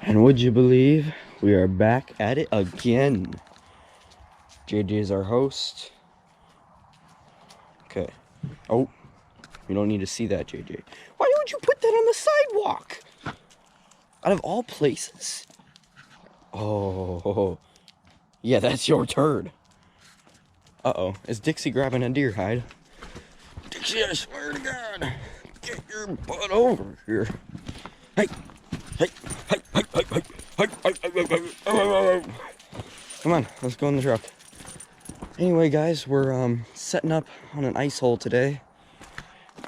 And would you believe we are back at it again? JJ is our host. Okay. Oh, you don't need to see that, JJ. Why would you put that on the sidewalk? Out of all places. Oh, yeah, that's your turd. Uh-oh, is Dixie grabbing a deer hide? Dixie, I swear to God, get your butt over here. Hey, hey, hey, hey, hey, hey, hey, hey, hey, hey. Come on, let's go in the truck. Anyway, guys, we're setting up on an ice hole today.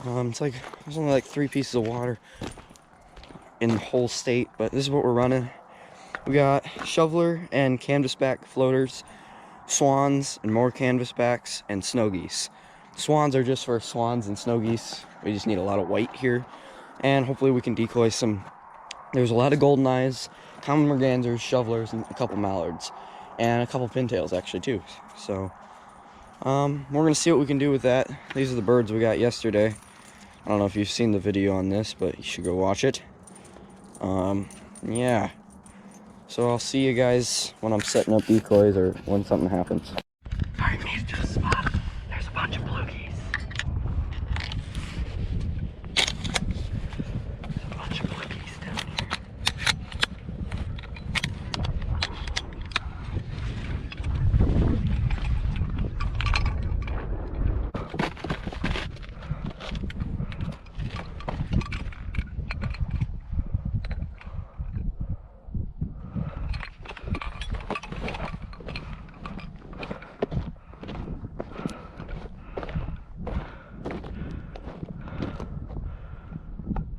It's like there's only like 3 pieces of water in the whole state, but this is what we're running. We got shoveler and canvasback floaters, swans and more canvasbacks, and snow geese. Swans are just for swans and snow geese. We just need a lot of white here, and hopefully we can decoy some. There's a lot of goldeneyes, common mergansers, shovelers, and a couple mallards, and a couple pintails actually too. So we're gonna see what we can do with that. These are the birds we got yesterday. I don't know if you've seen the video on this, but you should go watch it. Yeah. So I'll see you guys when I'm setting up decoys or when something happens. Alright, we need to just spot. There's a bunch of blue geese. There's a bunch of blue geese down here.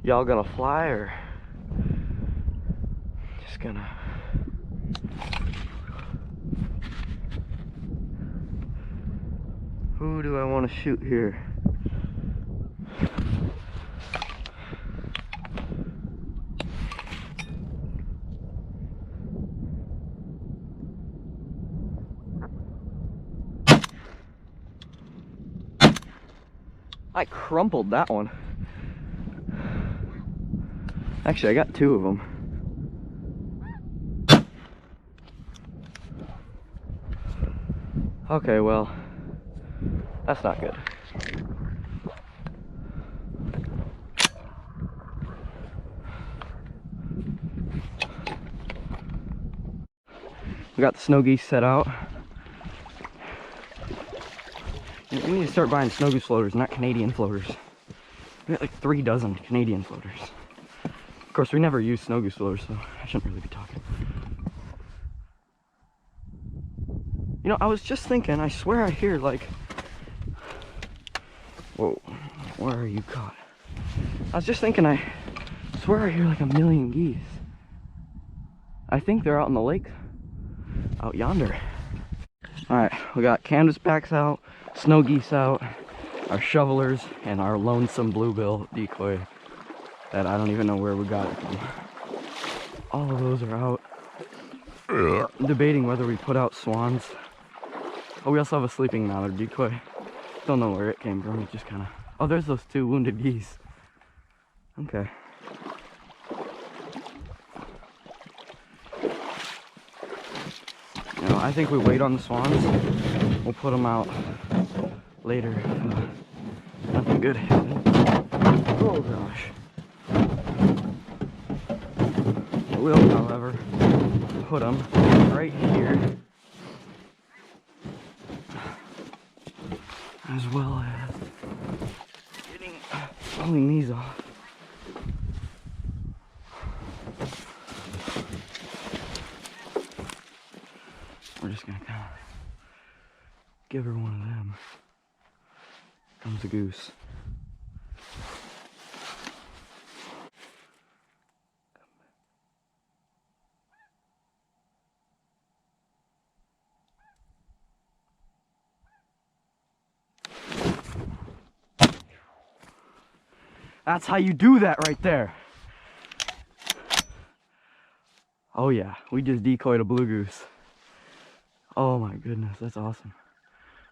Y'all gonna fly or just gonna... Who do I want to shoot here? I crumpled that one. Actually, I got 2 of them. Okay, well, that's not good. We got the snow geese set out. We need to start buying snow goose floaters, not Canadian floaters. We got like 3 dozen Canadian floaters. Of course, we never use snow goose floaters, so I shouldn't really be talking. You know, I was just thinking, I swear I hear like... Whoa, where are you caught? I was just thinking, I swear I hear like 1,000,000 geese. I think they're out in the lake, out yonder. Alright, we got canvasbacks out, snow geese out, our shovelers, and our lonesome bluebill decoy that I don't even know where we got it from. All of those are out. I'm debating whether we put out swans. Oh, we also have a sleeping mallard decoy. Don't know where it came from, it just kind of... Oh, there's those 2 wounded geese. Okay. You know, I think we wait on the swans. We'll put them out later if nothing good happens. Oh gosh. I will, however, put them right here, as well as pulling these off. We're just gonna kind of give her one of them. Comes a goose. That's how you do that right there. Oh yeah, we just decoyed a blue goose. Oh my goodness, that's awesome.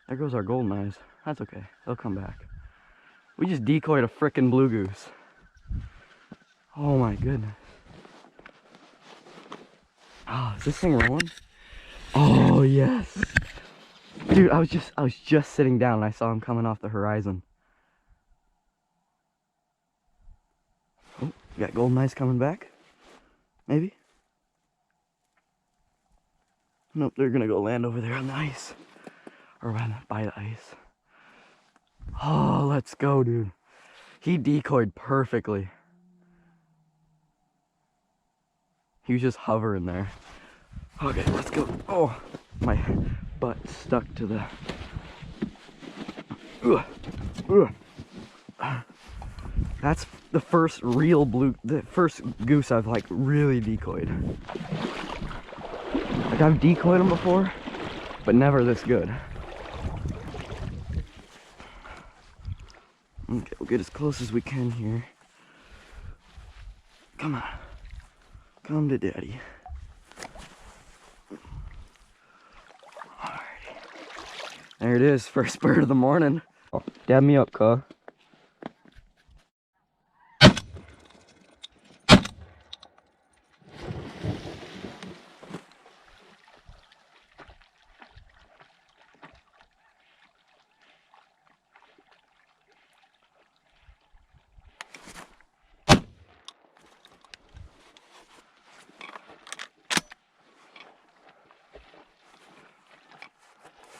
There goes our goldeneyes. That's okay, they'll come back. We just decoyed a frickin' blue goose. Oh my goodness. Oh, is this thing rolling? Oh yes. Dude, I was just sitting down and I saw him coming off the horizon. Oh, we got Goldeneyes coming back. Maybe? Nope, they're gonna go land over there on the ice. Or by the ice. Oh, let's go, dude. He decoyed perfectly. He was just hovering there. Okay, let's go. Oh, my butt stuck to the... That's the first real the first goose I've like really decoyed. Like I've decoyed them before, but never this good. Okay, we'll get as close as we can here. Come on. Come to daddy. Alrighty. There it is, first bird of the morning. Oh, dab me up, cuh.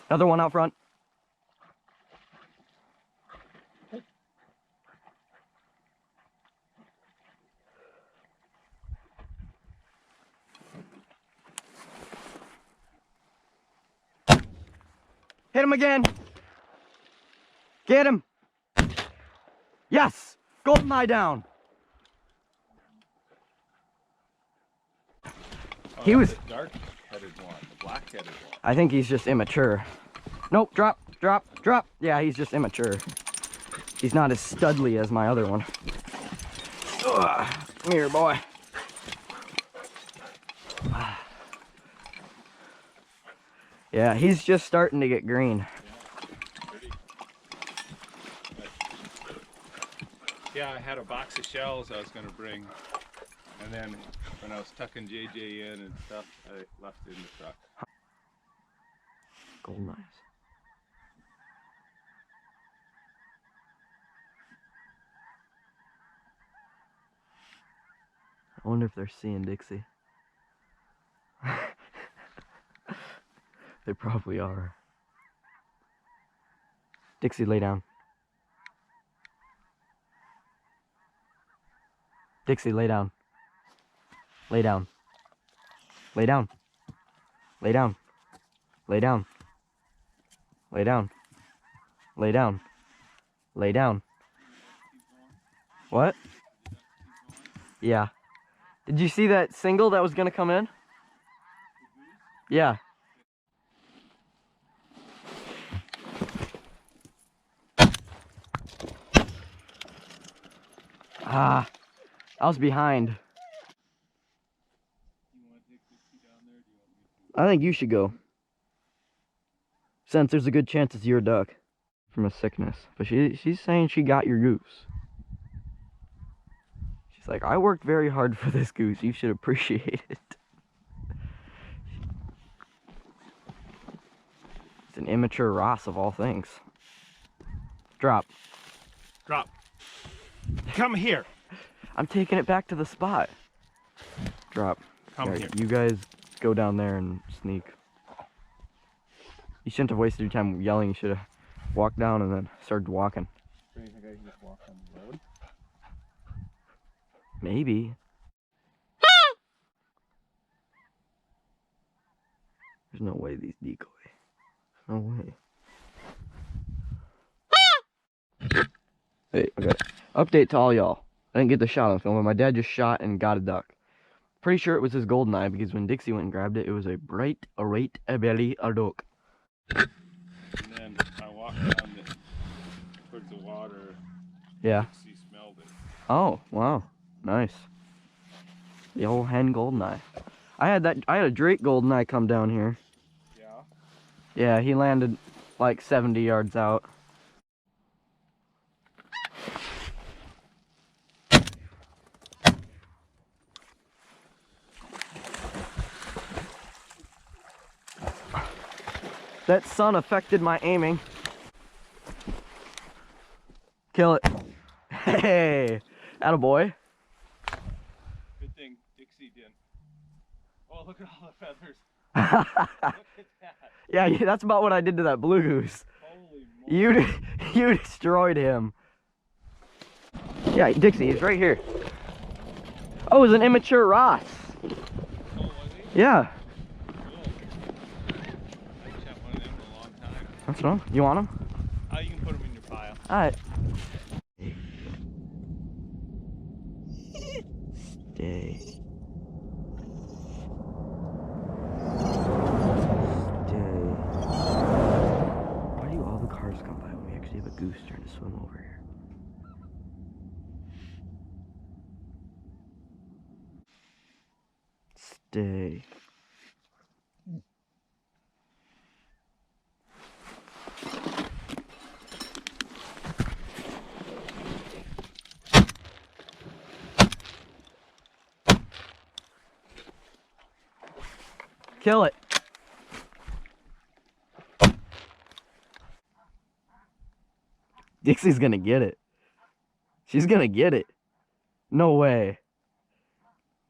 Another one out front. Hit him again. Get him. Yes. Goldeneye down. Oh, he was dark-headed one, the black-headed one. I think he's just immature. Nope, drop, drop, drop. Yeah, he's just immature. He's not as studly as my other one. Ugh. Come here, boy. Yeah, he's just starting to get green. Yeah, I had a box of shells I was going to bring, and then when I was tucking JJ in and stuff, I left it in the truck. Goldeneyes. I wonder if they're seeing Dixie. They probably are. Dixie, lay down. Dixie, lay down. Lay down. Lay down. Lay down. Lay down. Lay down. Lay down. Lay down. What? Yeah. Did you see that single that was gonna come in? Yeah. Ah, I was behind. I think you should go. Since there's a good chance it's your duck from a sickness. But she's saying she got your goose. She's like, I worked very hard for this goose. You should appreciate it. It's an immature Ross of all things. Drop. Drop. Come here. I'm taking it back to the spot. Drop. Come here. You guys go down there and sneak. You shouldn't have wasted your time yelling. You should have walked down and then started walking. Do you think I can just walk on the road? Maybe. There's no way these decoy. No way. Hey, okay. Update to all y'all. I didn't get the shot on film, but my dad just shot and got a duck. Pretty sure it was his Goldeneye because when Dixie went and grabbed it, it was a bright, a belly, a duck. And then I walked down towards the water. Yeah. Dixie smelled it. Oh, wow. Nice. The old hen Goldeneye. I had a Drake Goldeneye come down here. Yeah? Yeah, he landed like 70 yards out. That sun affected my aiming. Kill it. Hey, attaboy. Good thing Dixie didn't. Oh, look at all the feathers. Look at that. Yeah, that's about what I did to that blue goose. Holy moly. You destroyed him. Yeah, Dixie, he's right here. Oh, it was an immature Ross. Oh, was he? Yeah. Cool. I haven't shot one of them in a long time. That's wrong. You want him? Oh, you can put them in your pile. Alright. Stay. Stay. Why do all the cars come by when we actually have a goose trying to swim over here? Stay. Kill it. Dixie's gonna get it. She's gonna get it. No way.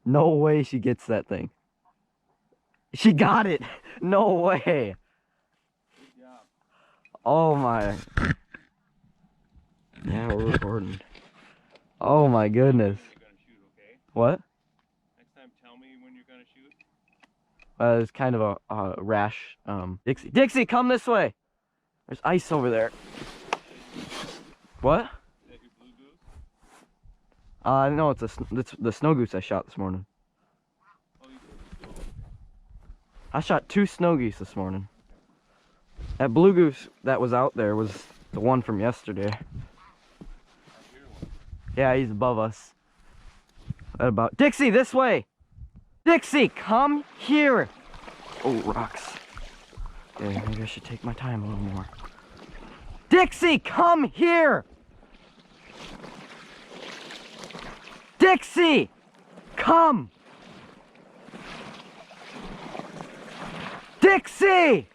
No way she gets that thing. She got it. No way. Good job. Oh my. Yeah, we're recording. Oh my goodness. You're gonna shoot, okay? What? Next time, tell me when you're gonna shoot. It's kind of a rash. Dixie, come this way. There's ice over there. What? Is that your blue goose? No, it's the snow goose I shot this morning. Oh, you did. Oh, okay. I shot 2 snow geese this morning. That blue goose that was out there was the one from yesterday. I hear one. Yeah, he's above us. What about Dixie, this way? Dixie, come here. Oh, rocks. Okay, maybe I should take my time a little more. Dixie, come here. Dixie, come. Dixie.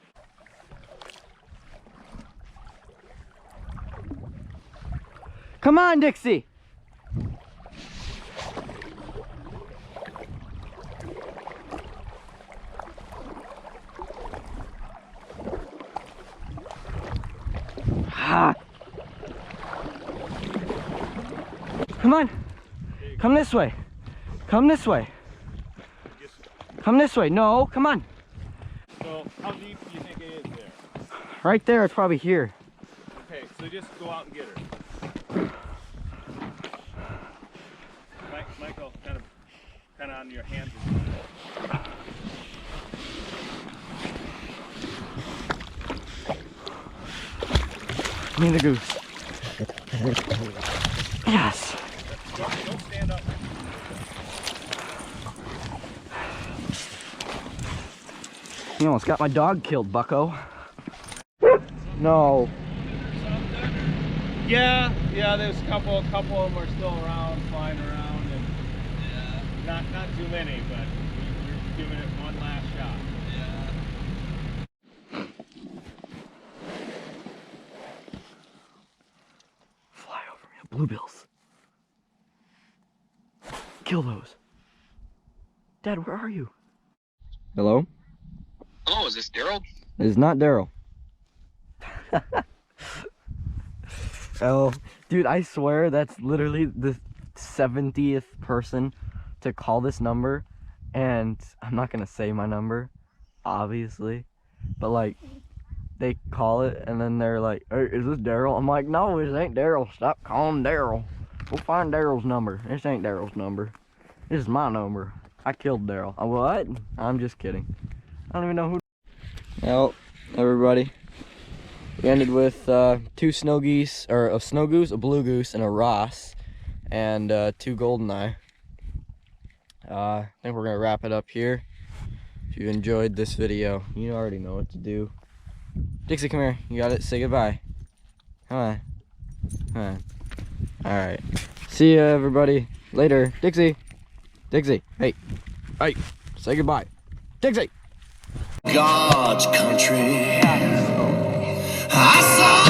Come on, Dixie. Ah. Come on. Come this way. Come this way. Come this way. No, come on. So, how deep do you think it is there? Right there, it's probably here. Okay, so just go out and get her. Michael, kind of on your hands. Give me the goose. Yes. Don't stand up. You almost got my dog killed, bucko. No. Yeah, there's a couple of them are still around, flying around, and not too many, but we're giving it one last shot. Fly over me, bluebills. Kill those. Dad, where are you? Hello? Oh, is this Daryl? It is not Daryl. Oh, dude, I swear that's literally the 70th person to call this number, and I'm not gonna say my number, obviously, but like, they call it and then they're like, hey, is this Daryl? I'm like, no, it ain't Daryl. Stop calling Daryl. Go find Daryl's number. This ain't Daryl's number. This is my number. I killed Daryl. What? I'm just kidding. I don't even know who. Well, everybody, we ended with 2 snow geese, or a snow goose, a blue goose, and a Ross, and 2 Goldeneye. I think we're gonna wrap it up here. If you enjoyed this video, you already know what to do. Dixie, come here. You got it. Say goodbye. Come on. Come on. All right. See ya, everybody. Later. Dixie. Dixie. Hey. Hey. Say goodbye. Dixie. God's country. I saw